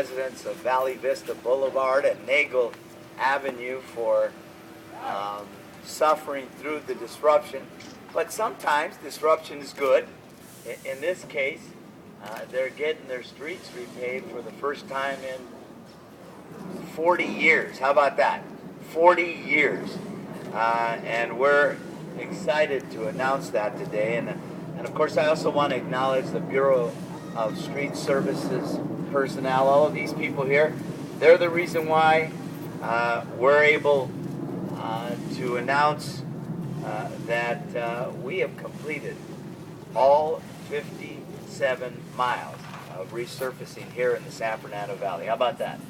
residents of Valley Vista Boulevard and Nagel Avenue for suffering through the disruption. But sometimes disruption is good. In this case, they're getting their streets repaved for the first time in 40 years. How about that? 40 years. And we're excited to announce that today. And of course, I also want to acknowledge the Bureau of Street Services personnel, all of these people here. They're the reason why we're able to announce that we have completed all 57 miles of resurfacing here in the San Fernando Valley. How about that?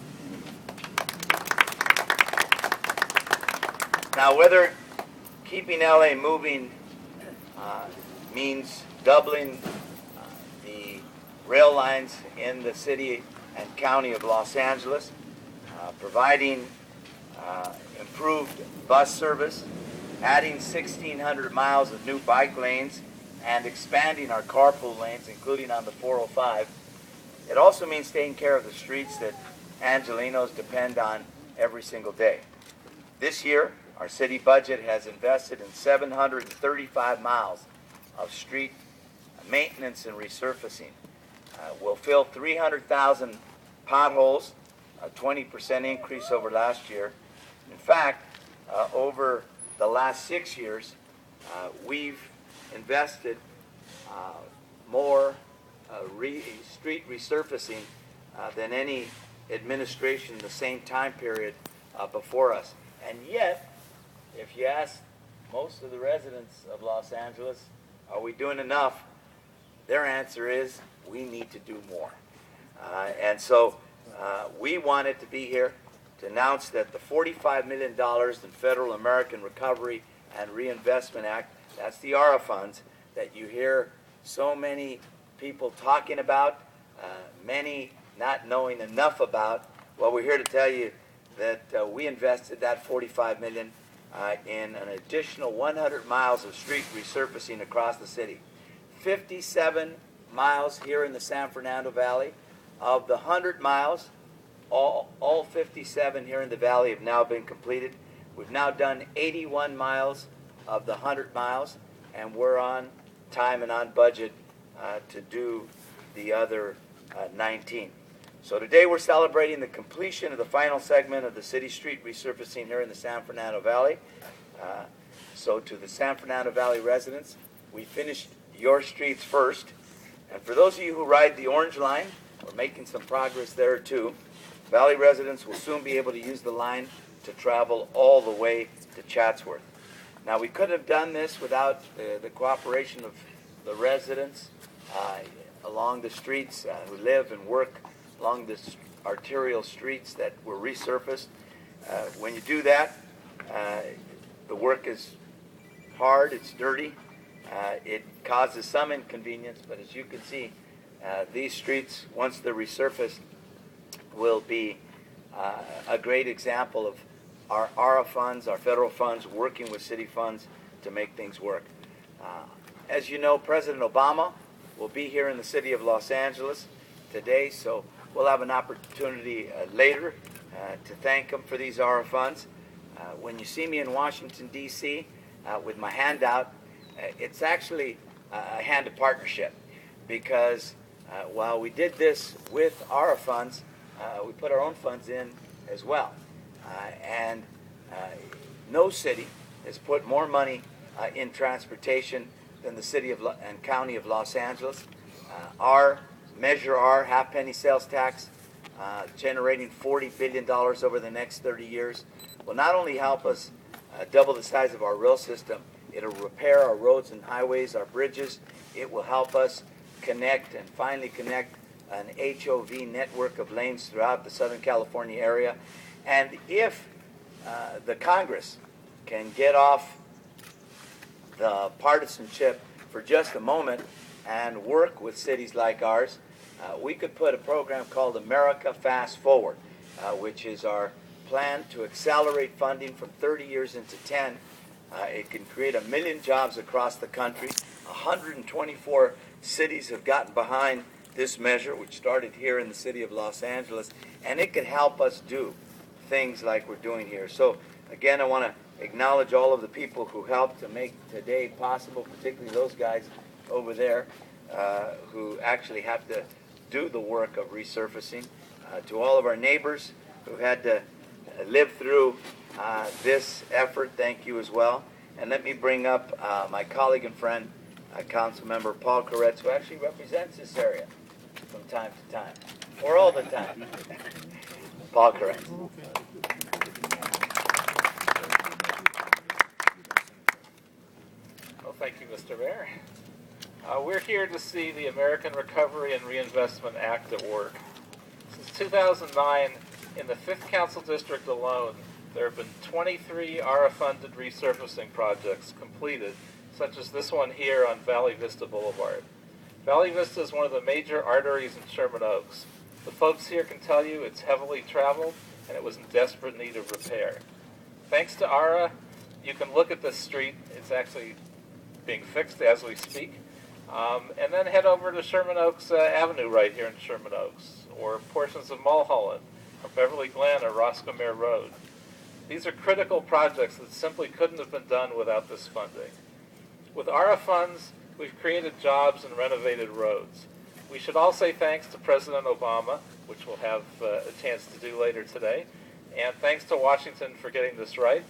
Now, whether keeping LA moving means doubling the rail lines in the city and county of Los Angeles, providing improved bus service, adding 1,600 miles of new bike lanes, and expanding our carpool lanes, including on the 405. It also means taking care of the streets that Angelenos depend on every single day. This year, our city budget has invested in 735 miles of street maintenance and resurfacing. We'll fill 300,000 potholes, a 20% increase over last year. In fact, over the last 6 years, we've invested more street resurfacing than any administration in the same time period before us. And yet, if you ask most of the residents of Los Angeles, are we doing enough? Their answer is, we need to do more. And so we wanted to be here to announce that the $45 million in Federal American Recovery and Reinvestment Act, that's the ARA funds that you hear so many people talking about, many not knowing enough about. Well, we're here to tell you that we invested that $45 million in an additional 100 miles of street resurfacing across the city. 57 miles here in the San Fernando Valley. Of the 100 miles, all 57 here in the valley have now been completed. We've now done 81 miles of the 100 miles, and we're on time and on budget to do the other 19. So today we're celebrating the completion of the final segment of the city street resurfacing here in the San Fernando Valley. So to the San Fernando Valley residents, we finished your streets first. And for those of you who ride the Orange Line, we're making some progress there too. Valley residents will soon be able to use the line to travel all the way to Chatsworth. Now, we couldn't have done this without the cooperation of the residents along the streets who live and work along the arterial streets that were resurfaced. When you do that, the work is hard, it's dirty, it causes some inconvenience, but as you can see, these streets, once they're resurfaced, will be a great example of our ARA funds, our federal funds, working with city funds to make things work. As you know, President Obama will be here in the city of Los Angeles today, so we'll have an opportunity later to thank him for these ARA funds. When you see me in Washington, D.C. With my handout, it's actually a hand of partnership, because while we did this with ARA funds, we put our own funds in as well. And no city has put more money in transportation than the city of and county of Los Angeles. Our Measure R half-penny sales tax, generating $40 billion over the next 30 years, will not only help us double the size of our rail system, it'll repair our roads and highways, our bridges. It will help us connect and finally connect an HOV network of lanes throughout the Southern California area. And if the Congress can get off the partisanship for just a moment and work with cities like ours, we could put a program called America Fast Forward, which is our plan to accelerate funding from 30 years into 10. It can create 1 million jobs across the country. 124 cities have gotten behind this measure, which started here in the city of Los Angeles, and it could help us do things like we're doing here. So again, I want to acknowledge all of the people who helped to make today possible, particularly those guys over there who actually have to do the work of resurfacing. To all of our neighbors who had to live through this effort, thank you as well. And let me bring up my colleague and friend, Councilmember Paul Koretz, who actually represents this area from time to time, or all the time. Paul Koretz. Well, thank you, Mr. Mayor. We're here to see the American Recovery and Reinvestment Act at work. Since 2009, in the 5th Council District alone, there have been 23 ARA-funded resurfacing projects completed, such as this one here on Valley Vista Boulevard. Valley Vista is one of the major arteries in Sherman Oaks. The folks here can tell you it's heavily traveled and it was in desperate need of repair. Thanks to ARA, you can look at this street. It's actually being fixed as we speak. And then head over to Sherman Oaks Avenue right here in Sherman Oaks, or portions of Mulholland, or Beverly Glen, or Roscommare Road. These are critical projects that simply couldn't have been done without this funding. With ARA funds, we've created jobs and renovated roads. We should all say thanks to President Obama, which we'll have a chance to do later today, and thanks to Washington for getting this right,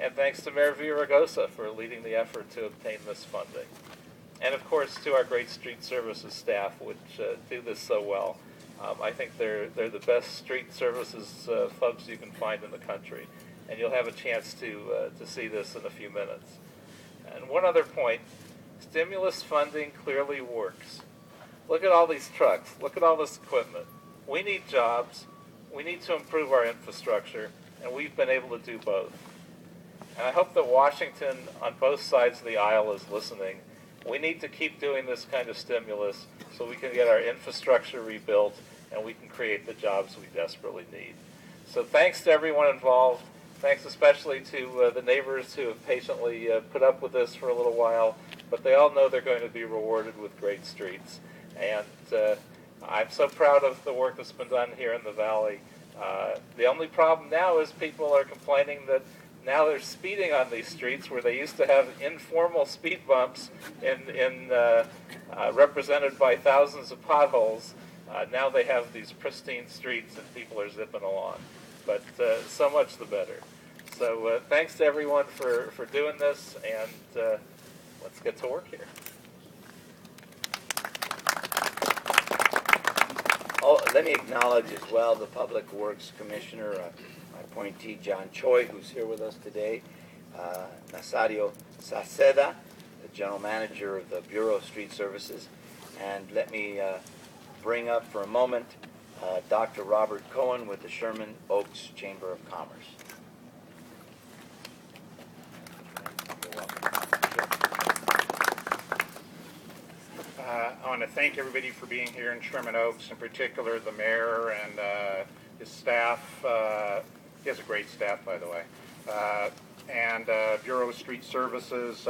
and thanks to Mayor Villaraigosa for leading the effort to obtain this funding. And of course to our great street services staff, which do this so well. I think they're the best street services folks you can find in the country, and you'll have a chance to see this in a few minutes. And one other point, stimulus funding clearly works. Look at all these trucks, look at all this equipment. We need jobs, we need to improve our infrastructure, and we've been able to do both. And I hope that Washington on both sides of the aisle is listening. We need to keep doing this kind of stimulus so we can get our infrastructure rebuilt and we can create the jobs we desperately need. So thanks to everyone involved. Thanks especially to the neighbors who have patiently put up with this for a little while, but they all know they're going to be rewarded with great streets. And I'm so proud of the work that's been done here in the Valley. The only problem now is people are complaining that now they're speeding on these streets where they used to have informal speed bumps represented by thousands of potholes. Now they have these pristine streets and people are zipping along. But so much the better. So thanks to everyone for doing this, and let's get to work here. Oh, let me acknowledge as well the Public Works Commissioner, my appointee John Choi, who's here with us today, Nazario Saceda, the General Manager of the Bureau of Street Services, and let me bring up for a moment Dr. Robert Cohen with the Sherman Oaks Chamber of Commerce. You're welcome. I want to thank everybody for being here in Sherman Oaks, in particular the mayor and his staff. He has a great staff, by the way, and Bureau of Street Services.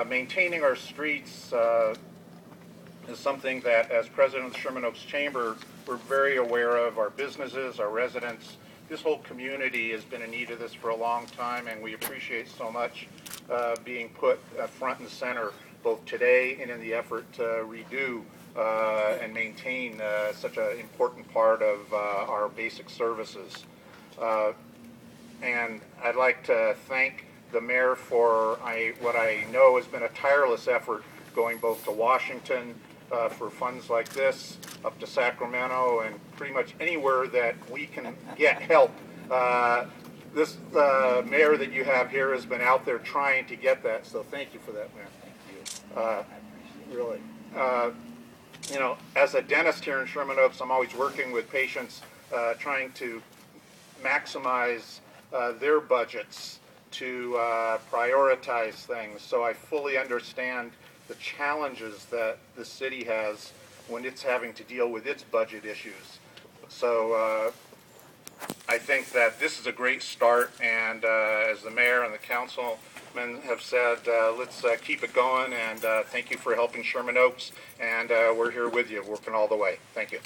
Maintaining our streets is something that, as president of the Sherman Oaks Chamber, we're very aware of. Our businesses, our residents, this whole community has been in need of this for a long time, and we appreciate so much being put front and center both today and in the effort to redo and maintain such an important part of our basic services. And I'd like to thank the mayor for what I know has been a tireless effort going both to Washington for funds like this, up to Sacramento, and pretty much anywhere that we can get help. This mayor that you have here has been out there trying to get that, so thank you for that, Mayor. Really. As a dentist here in Sherman Oaks, I'm always working with patients trying to maximize their budgets to prioritize things. So I fully understand the challenges that the city has when it's having to deal with its budget issues. So I think that this is a great start, and as the mayor and the councilmen have said, let's keep it going, and thank you for helping Sherman Oaks, and we're here with you, working all the way. Thank you.